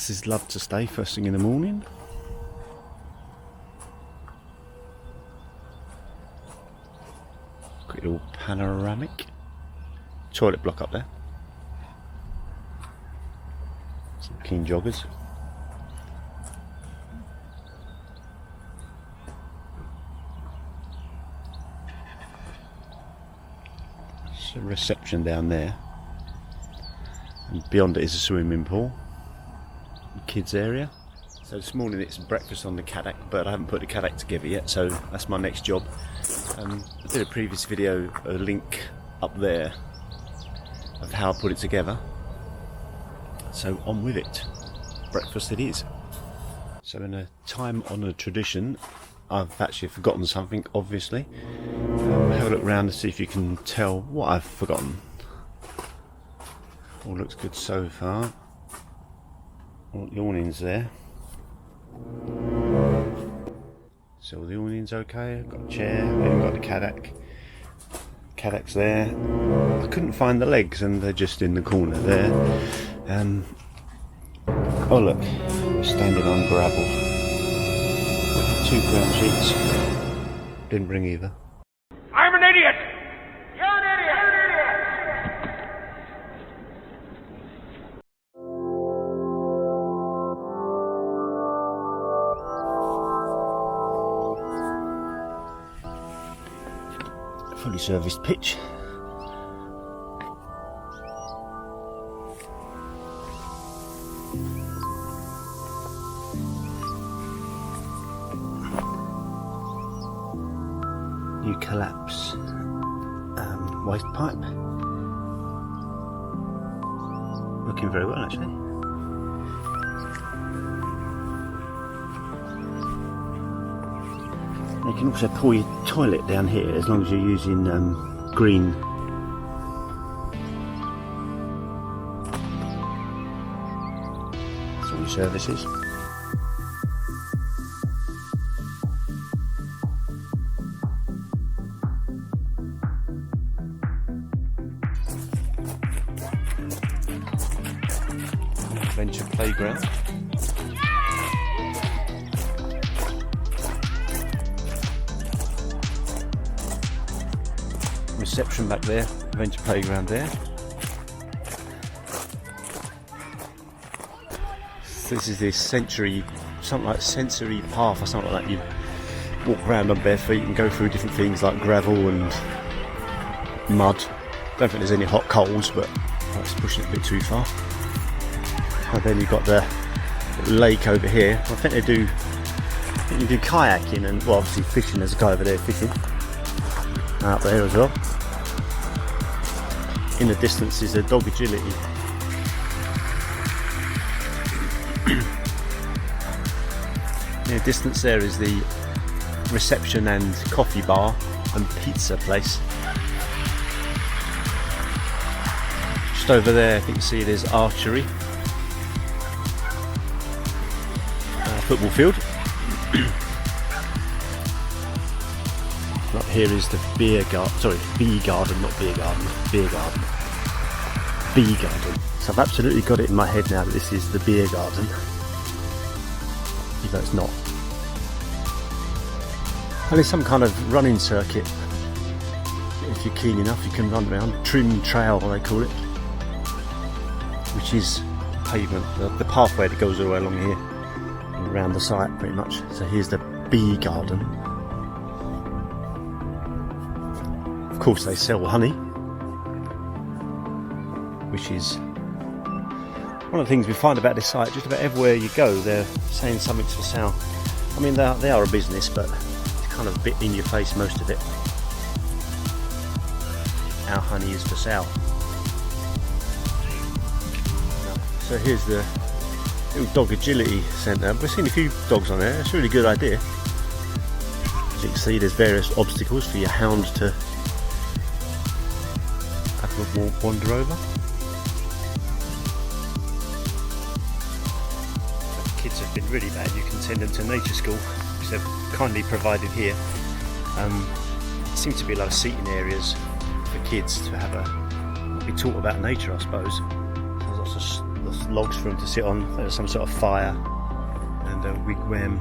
This is Love2Stay first thing in the morning. Got your panoramic toilet block up there. Some keen joggers. There's a reception down there, and beyond it is a swimming pool. Kids area. So this morning it's breakfast on the Canon, but I haven't put the Canon together yet, so that's my next job. I did a previous video, a link up there of how I put it together, so on with it. Breakfast it is. So in a time-honoured tradition, I've actually forgotten something, obviously. Have a look around to see if you can tell what I've forgotten. All looks good so far. All the awnings there. So the awnings okay. I've got a chair, then got the Cadac's there. I couldn't find the legs and they're just in the corner there. Oh look, we're standing on gravel. 2 ground sheets. Didn't bring either. I'm an idiot! You're an idiot! Fully serviced pitch. New collapse waste pipe. Looking very well actually. You can also pour your toilet down here as long as you're using green. That's all your services. Adventure playground. Reception back there, adventure playground there. So this is the sensory path or something like that. You walk around on bare feet and go through different things like gravel and mud. Don't think there's any hot coals, but that's pushing it a bit too far. And then you've got the lake over here. I think you do kayaking and, well, obviously fishing. There's a guy over there fishing. And up there as well. In the distance is a dog agility. In the distance there is the reception and coffee bar and pizza place. Just over there, I think you see there's archery. Football field. Up here is the beer garden, sorry, bee garden, not beer garden, beer garden. Bee garden. So I've absolutely got it in my head now that this is the beer garden, even though it's not. And it's some kind of running circuit. If you're keen enough, you can run around. Trim trail, they call it, which is pavement, the pathway that goes all the way along here, around the site pretty much. So here's the bee garden. Of course they sell honey, which is one of the things we find about this site. Just about everywhere you go they're saying something's for sale. I mean they are a business, but it's kind of a bit in your face, most of it. Our honey is for sale. So here's the little dog agility centre. We've seen a few dogs on there. It's a really good idea. As you can see, there's various obstacles for your hound to have a wander over. If kids have been really bad, you can send them to nature school, which they've kindly provided here. There seems to be a lot of seating areas for kids to have be taught about nature, I suppose. There's lots of logs for them to sit on. There's some sort of fire and a wigwam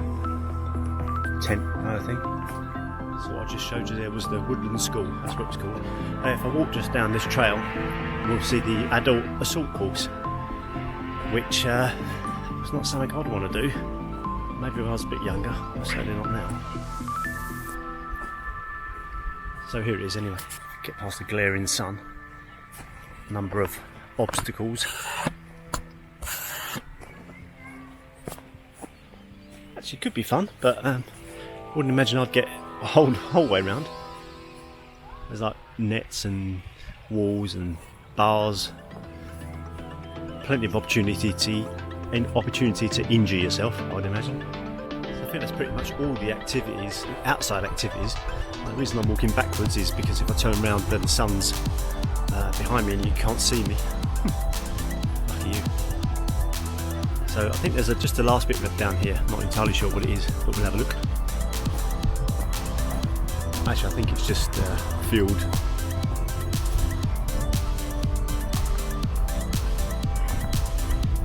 tent kind of thing. So what I just showed you there was the woodland school, that's what it's called. If I walk just down this trail, we'll see the adult assault course, which was not something I'd want to do. Maybe when I was a bit younger, but certainly not now. So here it is anyway. Get past the glaring sun. Number of obstacles. Actually could be fun, but wouldn't imagine I'd get a whole way round. There's like nets and walls and bars. Plenty of opportunity to injure yourself, I would imagine. So I think that's pretty much all the activities, outside activities. The reason I'm walking backwards is because if I turn around then the sun's behind me and you can't see me. Lucky you. So I think there's just the last bit down here. I'm not entirely sure what it is, but we'll have a look. Actually, I think it's just field.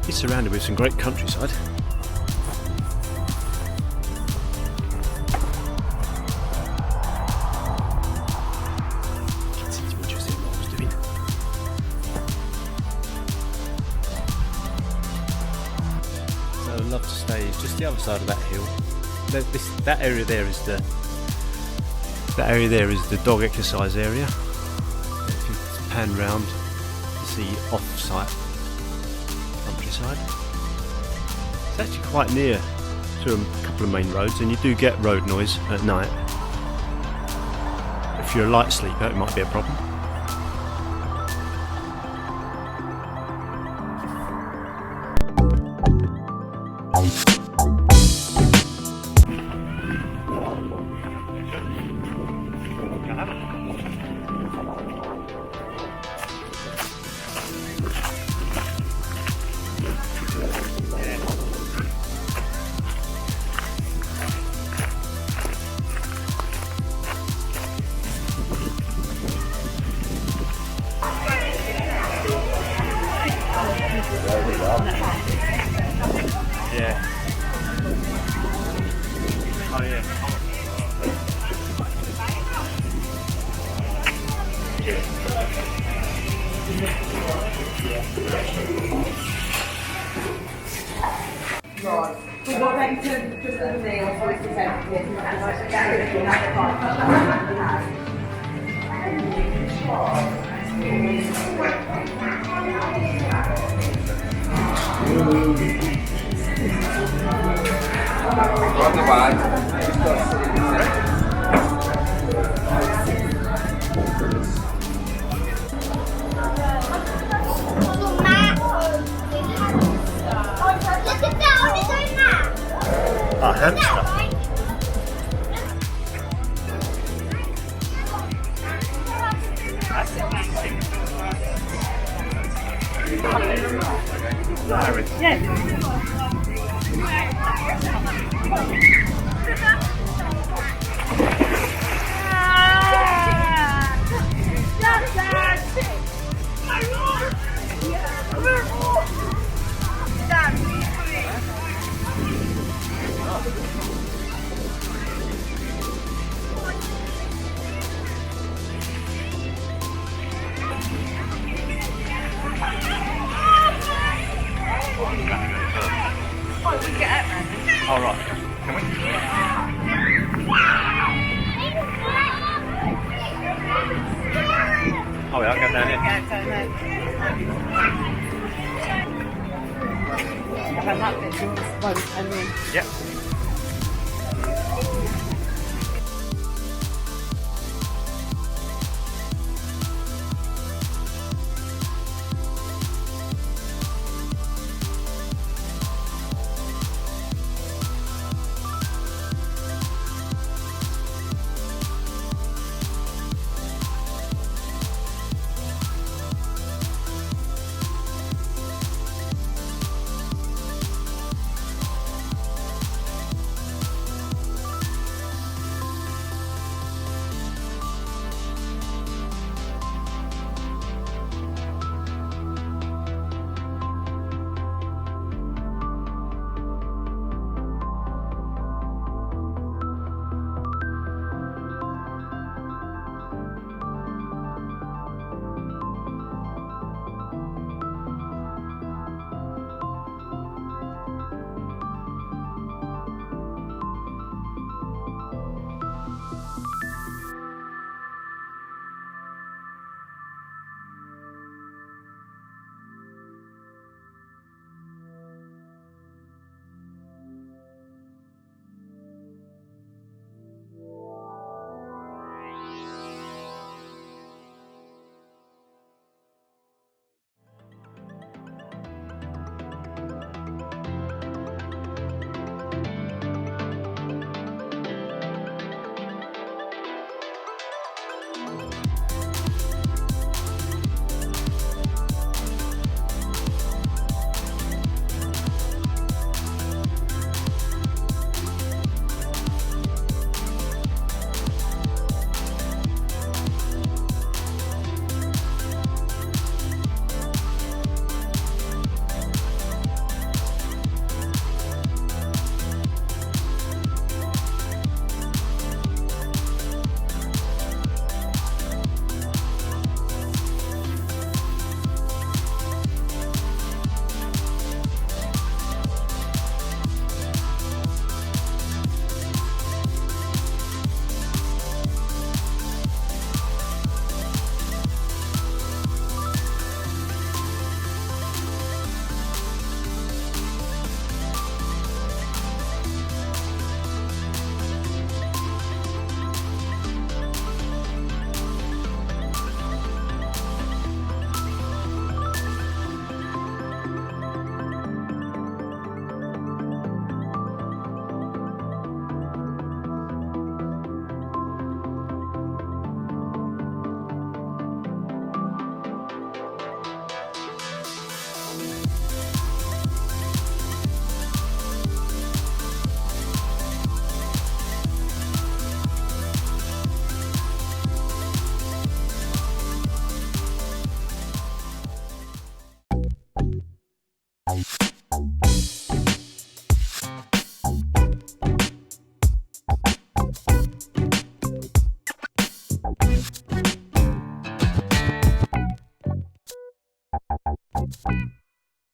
It's surrounded with some great countryside. Love2Stay is just the other side of that hill. That area there is the dog exercise area. If you pan round, you see off-site countryside. It's actually quite near to a couple of main roads, and you do get road noise at night. If you're a light sleeper, it might be a problem. Yeah. Oh yeah. Right. We've got ready to just the meal, so it's the A hamster. up down here. Yeah, so no. Have a map that's yours, one, and then. Yep.